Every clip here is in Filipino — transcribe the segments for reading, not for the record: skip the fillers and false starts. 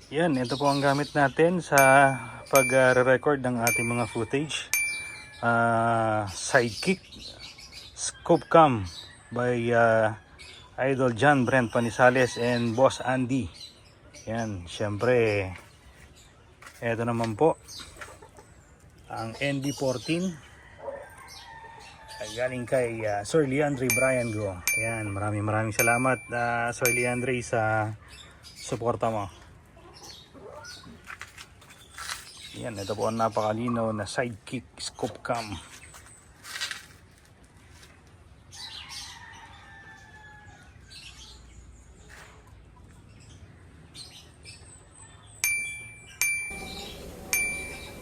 Yan, ito po ang gamit natin sa pag-record ng ating mga footage. Sidekick Scope Cam by Idol John Brent Panisales and Boss Andy. Yan, syempre ito naman po ang ND14 ay galing kay Sir Leandre Brian Go. Yan, maraming salamat Sir Leandre sa suporta mo. Yan, ito po ang napakalinaw na Sidekick Scope Cam.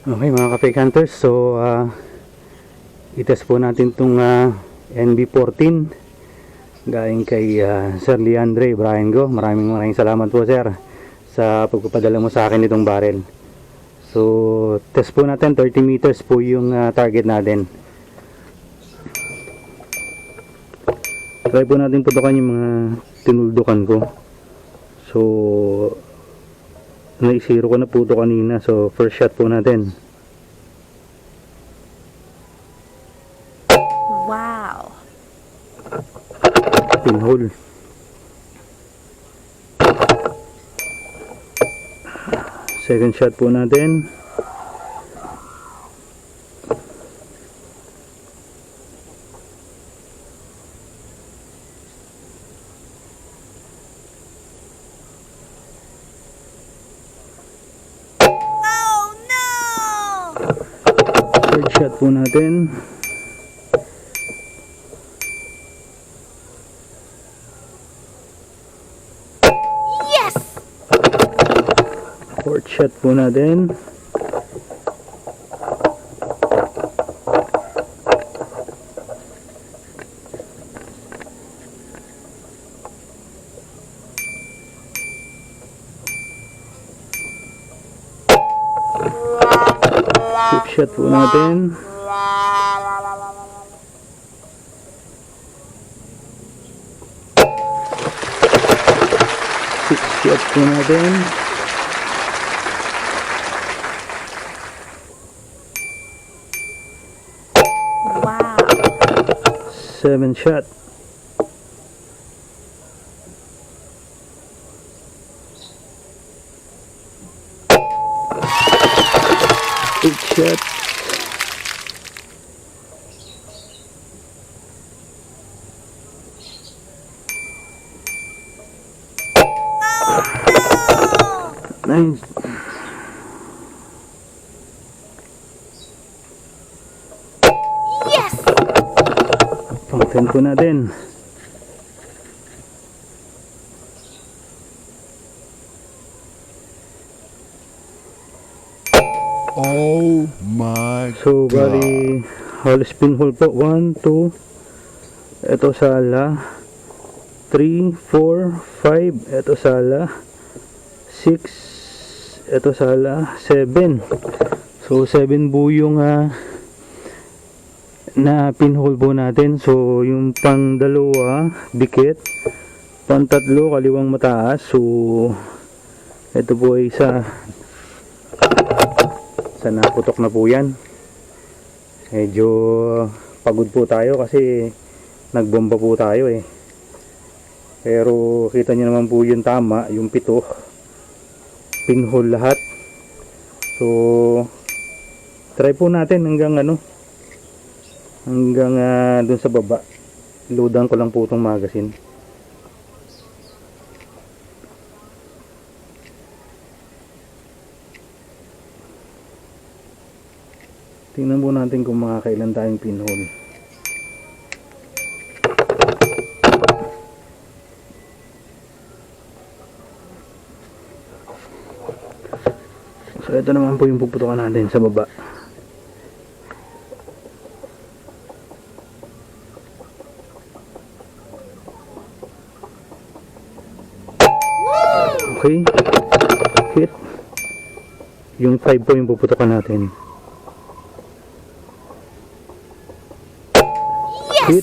Okay mga ka-fake hunters, so itest po natin itong NB14 galing kay Sir Leandre Brian Go. Maraming salamat po sir sa pagpapadala mo sa akin itong barrel. So test po natin, 30 meters po yung target natin. Try po natin putukan yung mga tinuldukan ko. So naisiro ko na po ito kanina. So first shot po natin. Wow. Pinhole. Second shot po natin. Oh no! Third shot po natin. Yes! Fourth shot po natin. Fifth shot po natin. Sixth shot po natin. Wow. Seventh shot. Eighth shot. Ninth. Yes! Pang-10 po natin. Oh my So, God. bali, halos pinhole po. 1, 2. Ito sala. 3, 4, 5. Ito sala. 6. Ito sala. 7. So, 7 po yung na pinhole po natin. So, yung pang dalawa, dikit. Pang tatlo, kaliwang mataas. So, ito po ay isa naputok na po yan. Medyo pagod po tayo kasi nagbomba po tayo eh. Pero kita nyo naman po yung tama, yung pito. Pinhole lahat. So, try po natin hanggang hanggang dun sa baba. Loadan ko lang po itong magazine. Tingnan po natin kung makakailan tayong pinhole. So ito naman po yung puputukan natin sa baba. Okay. Hit. Yung 5 po yung puputukan natin. Hit.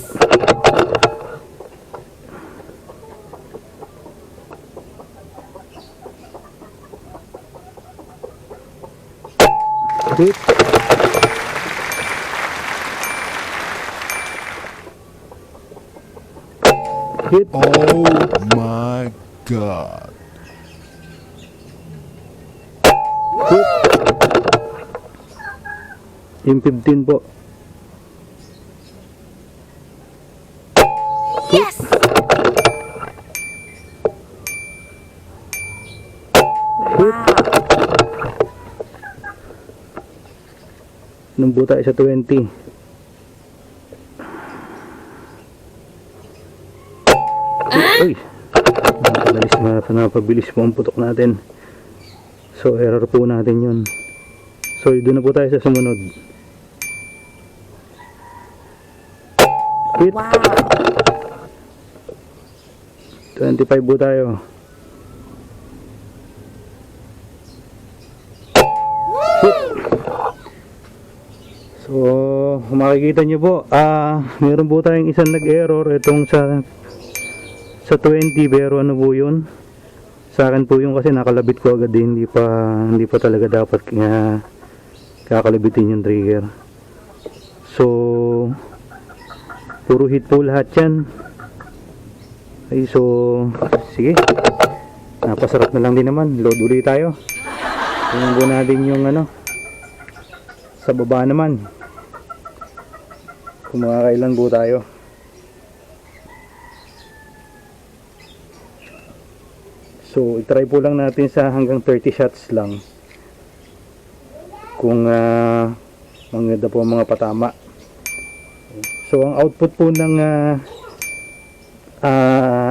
Hit. Hit. Oh my God. Hit. Yung 15 po. Yes! Hit. Wow. Nung po tayo sa 20. Uy! Napabilis po ang putok natin. So, error po natin yun. So, doon na po tayo sa sumunod. Hit. Wow. 25 po tayo. Hit. So, makikita nyo po, meron po tayong isang nag-error itong sa 20, pero ano po yun? Sa akin po yun kasi nakalabit ko agad, hindi pa talaga dapat kakalabitin yung trigger. So, puro hit po lahat yan. Ay, so, sige. Napasarap na lang din naman. Load ulit tayo. Tingnan po natin yung ano, sa baba naman. Kung makakailan po tayo. So, itry po lang natin sa hanggang 30 shots lang. Kung maganda po ang mga patama. So, ang output po ng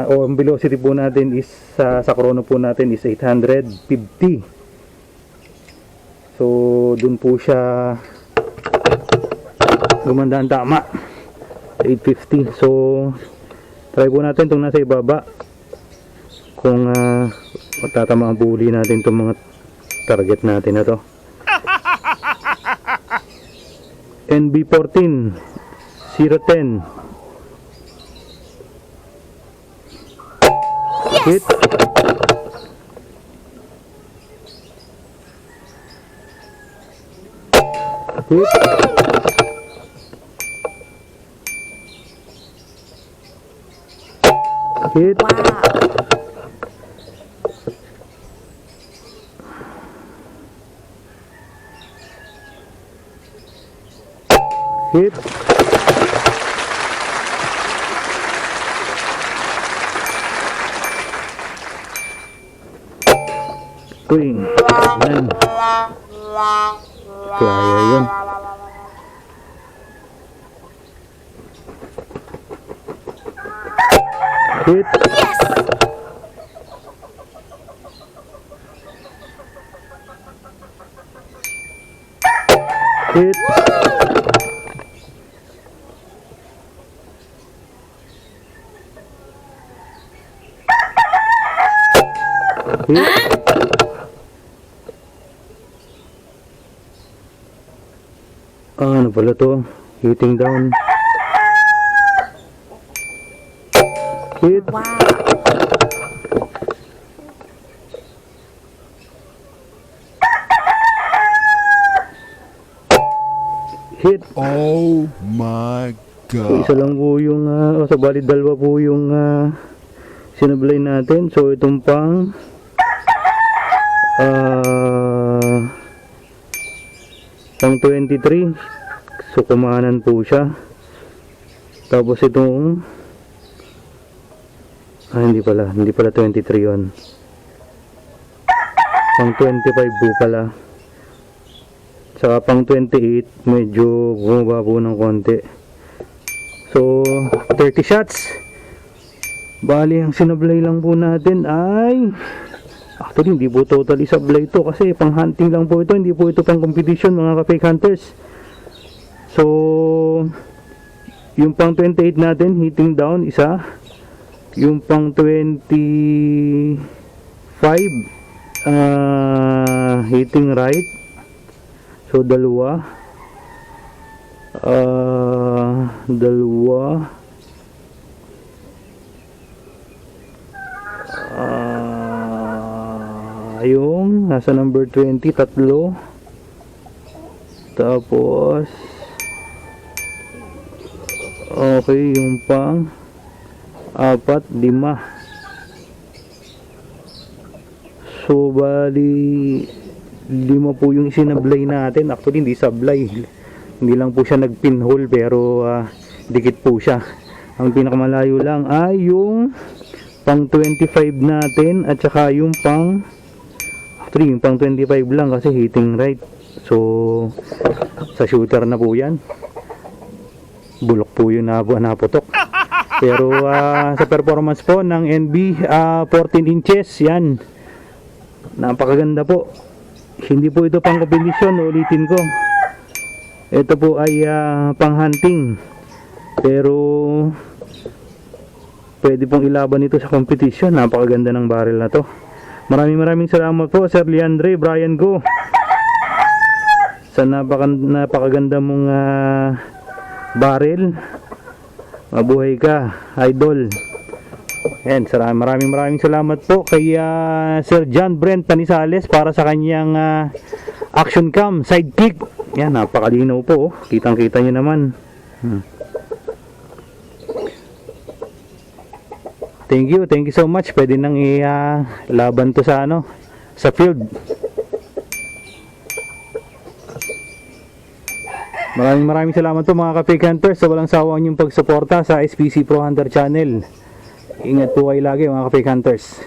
o ang velocity po natin is sa chrono po natin is 850. So, dun po siya gumanda ang tama. 850. So, try po natin itong nasa ibaba. Kung matatamaan po uli natin itong mga target natin na to. NB14 010. Hit. Hit. Hit. Wow. Hit. Uy, yan. Kaya yun. Hit. Yes! Hit. Hit. Ano pala to? Hitting down. Hit. Wow. Hit. Oh my So, isa God. lang po yung, sa bali dalawa po yung sinablay natin. So, itong pang pang 23. So, kumanan po siya. Tapos itong hindi pala 23 yun. Pang 25 po pala. Sa pang 28, medyo bumaba po ng konti. So, 30 shots. Bali, ang sinablay lang po natin ay actually, hindi po totally sablay ito kasi pang hunting lang po ito. Hindi po ito pang competition, mga ka-fake hunters. So, yung pang 28 natin, hitting down, isa. Yung pang 25, hitting right. So, dalawa. Yung nasa number 20, tatlo. Tapos okay, yung pang 4, 5. So bali 5 po yung sinablay natin. Actually hindi sablay, hindi lang po siya nag pinhole, pero dikit po siya. Ang pinakamalayo lang ay yung pang 25 natin, at saka yung pang 25 lang kasi hitting right. So sa shooter na po yan, bulok po yung naputok. Pero sa performance po ng NB 14 inches, yan, napakaganda po. Hindi po ito pang competition, ulitin ko. Ito po ay pang hunting, pero pwede pong ilaban ito sa competition. Napakaganda ng barrel na to. Maraming salamat po Sir Leandre Brian Go sa napakaganda mong barrel. Mabuhay ka, idol. Ayan, maraming salamat po kay Sir John Brent Panisales para sa kanyang action cam sidekick. Yan, napakalinaw po, oh. Kitang kita nyo naman. Thank you so much. Pwede nang laban to sa sa field. Maraming salamat po mga ka-Fake Hunters sa walang sawang yung pagsuporta sa SPC Pro Hunter Channel. Ingat po kayo lagi mga ka-Fake Hunters.